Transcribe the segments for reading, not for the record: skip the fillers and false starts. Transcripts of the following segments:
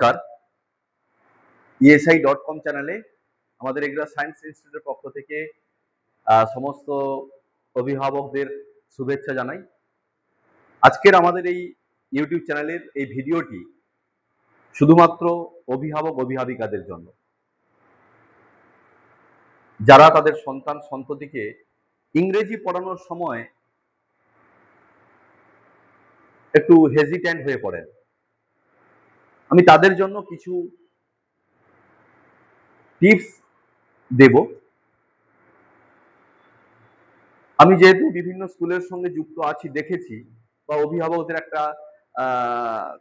নমস্কার, ESI.com চ্যানেলে আমাদের এগ্রা সায়েন্স ইনস্টিটিউটের পক্ষ থেকে সমস্ত অভিভাবকদের শুভেচ্ছা জানাই। আজকের আমাদের এই ইউটিউব চ্যানেলের এই ভিডিওটি শুধুমাত্র অভিভাবক অভিভাবিকাদের জন্য, যারা তাদের সন্তান সন্ততিকে ইংরেজি পড়ানোর সময় একটু হেজিট্যান্ট হয়ে পড়েন। আমি তাদের জন্য কিছু টিপস দেব। আমি যেহেতু বিভিন্ন স্কুলের সঙ্গে যুক্ত আছি, দেখেছি বা অভিভাবকদের একটা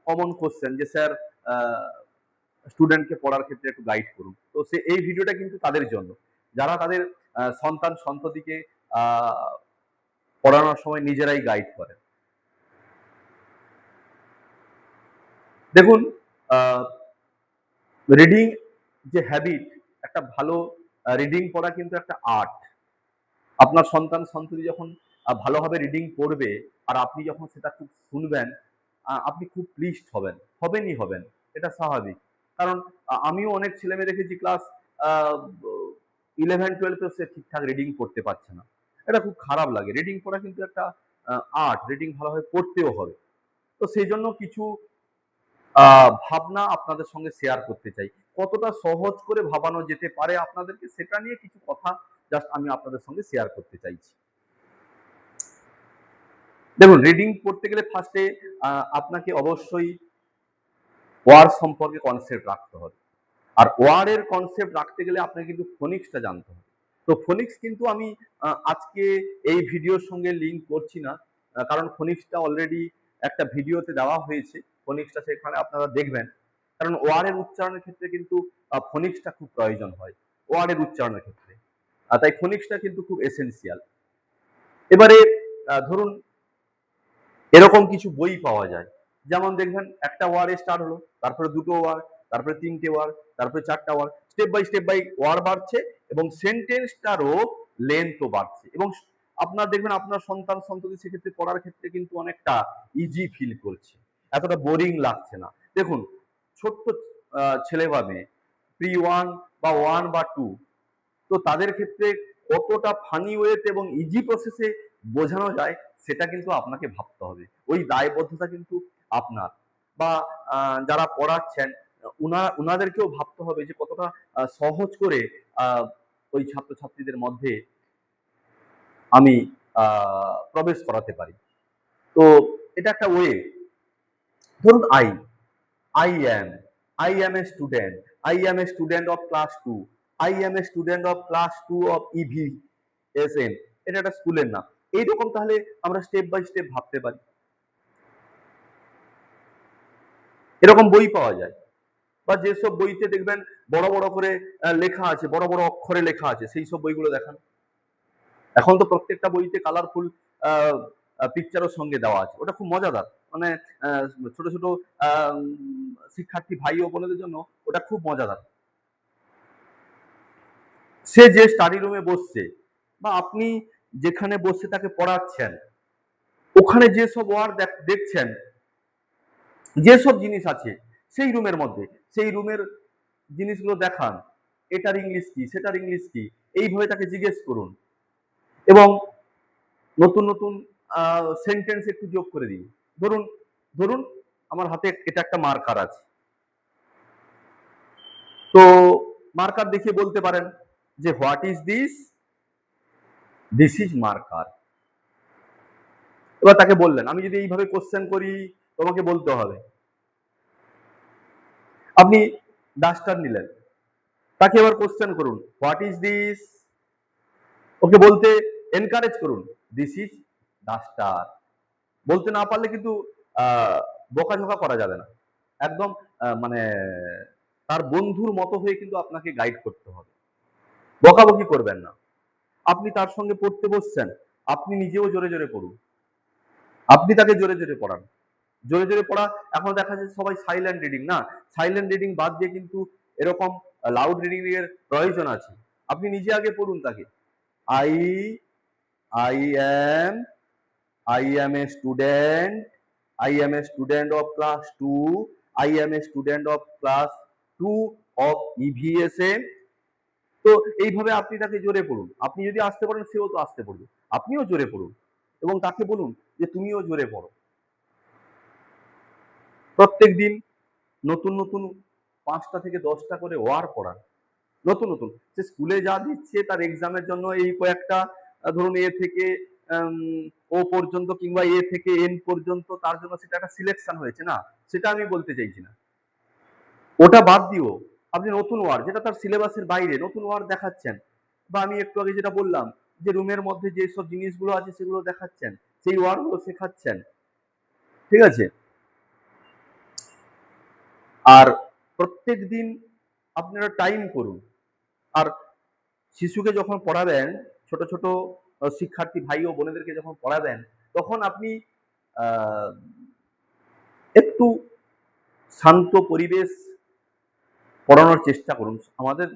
কমন কোশ্চেন যে স্যার স্টুডেন্টকে পড়ার ক্ষেত্রে একটু গাইড করুন। তো এই ভিডিওটা কিন্তু তাদের জন্য, যারা তাদের সন্তান সন্ততিকে পড়ানোর সময় নিজেরাই গাইড করেন। দেখুন, রিডিং যে হ্যাবিট, একটা ভালো রিডিং পড়া কিন্তু একটা আর্ট। আপনার সন্তান সন্ততি যখন ভালোভাবে রিডিং পড়বে আর আপনি যখন সেটা খুব শুনবেন, আপনি খুব প্লিজড হবেন, এটা স্বাভাবিক। কারণ আমিও অনেক ছেলে মেয়ে দেখেছি ক্লাস 11-12 সে ঠিকঠাক রিডিং পড়তে পারছে না। এটা খুব খারাপ লাগে। রিডিং পড়া কিন্তু একটা আর্ট। রিডিং ভালোভাবে পড়তেও হবে। তো সেই জন্য কিছু ভাবনা আপনাদের সঙ্গে শেয়ার করতে চাই। কতটা সহজ করে ভাবানো যেতে পারে আপনাদেরকে, সেটা নিয়ে কিছু কথা জাস্ট আমি আপনাদের সঙ্গে শেয়ার করতে চাইছি। দেখুন, রিডিং পড়তে গেলে ফার্স্টে আপনাকে অবশ্যই ওয়ার্ড সম্পর্কে কনসেপ্ট রাখতে হবে। আর ওয়ার্ডের কনসেপ্ট রাখতে গেলে আপনাকে কিন্তু ফোনিক্সটা জানতে হবে। তো ফোনিক্স কিন্তু আমি আজকে এই ভিডিওর সঙ্গে লিঙ্ক করছি না, কারণ ফোনিক্সটা অলরেডি একটা ভিডিওতে দেওয়া হয়েছে। ফোনিক্সটা সেখানে আপনারা দেখবেন, কারণ ওয়ার্ডের উচ্চারণের ক্ষেত্রে কিন্তু ফোনিক্সটা খুব প্রয়োজন হয় ওয়ার্ডের উচ্চারণের ক্ষেত্রে। তাই ফোনিক্সটা কিন্তু খুব এসেনশিয়াল। এবারে ধরুন, এরকম কিছু বই পাওয়া যায়, যেমন দেখবেন একটা ওয়ার্ডে স্টার্ট হলো, তারপরে দুটো ওয়ার্ড, তারপরে তিনটে ওয়ার্ড, তারপরে চারটা ওয়ার্ড, স্টেপ বাই ওয়ার্ড বাড়ছে এবং সেন্টেন্সটারও লেন্থও বাড়ছে। এবং আপনার দেখবেন আপনার সন্তান সন্ততি সেক্ষেত্রে পড়ার ক্ষেত্রে কিন্তু অনেকটা ইজি ফিল করছে, এতটা বোরিং লাগছে না। দেখুন, ছোট্ট ছেলে বা মেয়ে, প্রি-1 বা 1 বা 2, তো তাদের ক্ষেত্রে কতটা ফানি ওয়েতে এবং ইজি প্রসেসে বোঝানো যায় সেটা কিন্তু আপনাকে ভাবতে হবে। ওই দায়বদ্ধতা কিন্তু আপনার, বা যারা পড়াচ্ছেন উনাদেরকেও ভাবতে হবে যে কতটা সহজ করে ওই ছাত্রছাত্রীদের মধ্যে আমি প্রবেশ করাতে পারি। তো এটা একটা ওয়ে। ধরুন, I am a student. I am a student of class 2. I am a student of class 2 of EVSN. এটা একটা স্কুলের নাম। এইরকম তাহলে আমরা স্টেপ বাই স্টেপ ভাবতে পারি। এরকম বই পাওয়া যায়, বা যেসব বইতে দেখবেন বড় বড় করে লেখা আছে, বড় বড় অক্ষরে লেখা আছে, সেই সব বইগুলো দেখান। এখন তো প্রত্যেকটা বইতে কালারফুল পিকচারের সঙ্গে দেওয়া আছে, ওটা খুব মজাদার। মানে ছোট ছোট শিক্ষার্থী ভাই ও বোনদের জন্য ওটা খুব মজাদার। সে যে স্টাডি রুমে বসছে বা আপনি যেখানে বসে তাকে পড়াচ্ছেন, ওখানে যেসব ওয়ার্ড দেখছেন, যেসব জিনিস আছে সেই রুমের মধ্যে, সেই রুমের জিনিসগুলো দেখান। এটার ইংলিশ কি, সেটার ইংলিশ কি, এইভাবে তাকে জিজ্ঞেস করুন। এবং নতুন নতুন সেন্টেন্স একটু যোগ করে দিন। ধরুন ধরুন আমার হাতে এটা একটা মার্কার আছে, তো মার্কার দেখিয়ে বলতে পারেন যে what is this, this is marker. এবার তাকে বললেন, আমি যদি এইভাবে কোশ্চেন করি, তোমাকে বলতে হবে। আপনি ডাস্টার নিলেন, তাকে এবার কোশ্চেন করুন, হোয়াট ইজ দিস। ওকে বলতে এনকারেজ করুন, দিস ইজ ডাস্টার। বলতে না পারলে কিন্তু বকাঝকা করা যাবে না, একদম মানে তার বন্ধুর মতো হয়ে কিন্তু আপনাকে গাইড করতে হবে, বকাবকি করবেন না। আপনি তার সঙ্গে পড়তে বসছেন, আপনি নিজেও জোরে জোরে পড়ুন, আপনি তাকে জোরে জোরে পড়ান। জোরে জোরে পড়া, এখন দেখা যাচ্ছে সবাই সাইলেন্ট রিডিং, না, সাইলেন্ট রিডিং বাদ দিয়ে কিন্তু এরকম লাউড রিডিং এর প্রয়োজন আছে। আপনি নিজে আগে পড়ুন তাকে, I I am I am a student. I am a student of class 2. I am a student of class 2 of EVSA। তো এইভাবে আপনি তাকে জোরে পড়ুন। আপনি যদি আসতে পারেন সেও তো আসতে পড়বে। আপনিও জোরে পড়ুন এবং তাকে বলুন যে তুমিও জোরে পড়ো। প্রত্যেকদিন নতুন নতুন 5টা থেকে 10টা করে ওয়ার পড়ান। নতুন নতুন সে স্কুলে যা দিচ্ছে তার এক্সামের জন্য এই কয়েকটা ধরুন এ থেকে ও পর্যন্ত কিংবা এ থেকে এন পর্যন্ত তার জন্য সেটা একটা সিলেকশন হয়েছে না, সেটা আমি বলতে চাইছি না। ওটা বাদ দিও, আপনি নতুন ওয়ার্ড যেটা তার সিলেবাসের বাইরে নতুন ওয়ার্ড দেখাচ্ছেন, বা আমি একটু আগে যেটা বললাম যে রুমের মধ্যে যে সব জিনিসগুলো আছে সেগুলো দেখাচ্ছেন, সেই ওয়ার্ডগুলো শেখাচ্ছেন। ঠিক আছে? আর প্রত্যেক দিন আপনারা টাইম করুন। আর শিশুকে যখন পড়াবেন, ছোট ছোট শিক্ষার্থী ভাই ও বোনেদেরকে যখন পড়াবেন, তখন আপনি একটু শান্ত পরিবেশ পড়ানোর চেষ্টা করুন। আমাদের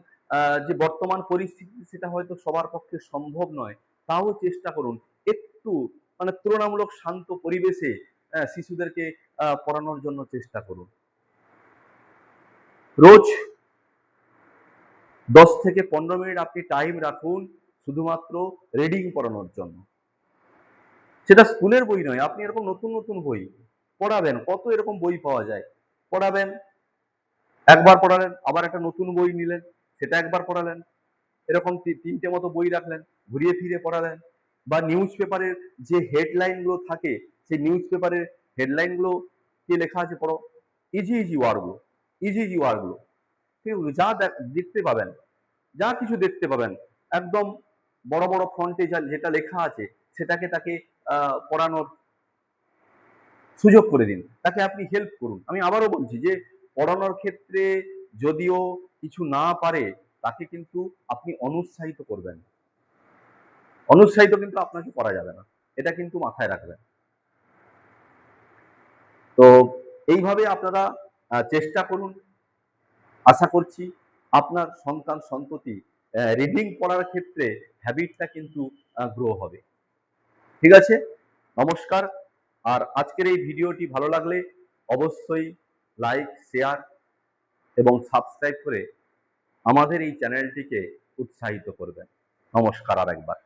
যে বর্তমান পরিস্থিতি সেটা হয়তো সবার পক্ষে সম্ভব নয়, তাও চেষ্টা করুন একটু মানে তুলনামূলক শান্ত পরিবেশে শিশুদেরকে পড়ানোর জন্য চেষ্টা করুন। রোজ 10 থেকে 15 মিনিট আপনি টাইম রাখুন শুধুমাত্র রিডিং পড়ানোর জন্য। সেটা স্কুলের বই নয়, আপনি এরকম নতুন নতুন বই পড়াবেন। কত এরকম বই পাওয়া যায়, পড়াবেন। একবার পড়ালেন, আবার একটা নতুন বই নিলেন, সেটা একবার পড়ালেন। এরকম 3টে মতো বই রাখলেন, ঘুরিয়ে ফিরে পড়ালেন। বা নিউজ পেপারের যে হেডলাইন গুলো থাকে, সেই নিউজ পেপারের হেডলাইন গুলো কি লেখা আছে পড়ো। ইজি ইজি ওয়ার্ড গুলো, ইজি ইজি ওয়ার্ড গুলো, ঠিক আছে? যা দেখতে পাবেন, যা কিছু দেখতে পাবেন, একদম বড় বড় ফন্টে যেটা লেখা আছে সেটাকে তাকে পড়ানোর সুযোগ করে দিন, তাকে আপনি হেল্প করুন। আমি আবারও বলছি যে পড়ানোর ক্ষেত্রে যদিও কিছু না পারে, তাকে কিন্তু আপনি অনুৎসাহিত করবেন। অনুৎসাহিত কিন্তু আপনাকে করা যাবে না, এটা কিন্তু মাথায় রাখবেন। তো এইভাবে আপনারা চেষ্টা করুন। আশা করছি আপনার সন্তান সন্ততি রিডিং পড়ার ক্ষেত্রে হ্যাবিটটা কিন্তু গ্রো হবে। ঠিক আছে? নমস্কার। আর আজকের এই ভিডিওটি ভালো লাগলে অবশ্যই লাইক, শেয়ার এবং সাবস্ক্রাইব করে আমাদের এই চ্যানেলটিকে উৎসাহিত করবেন। নমস্কার আরেকবার।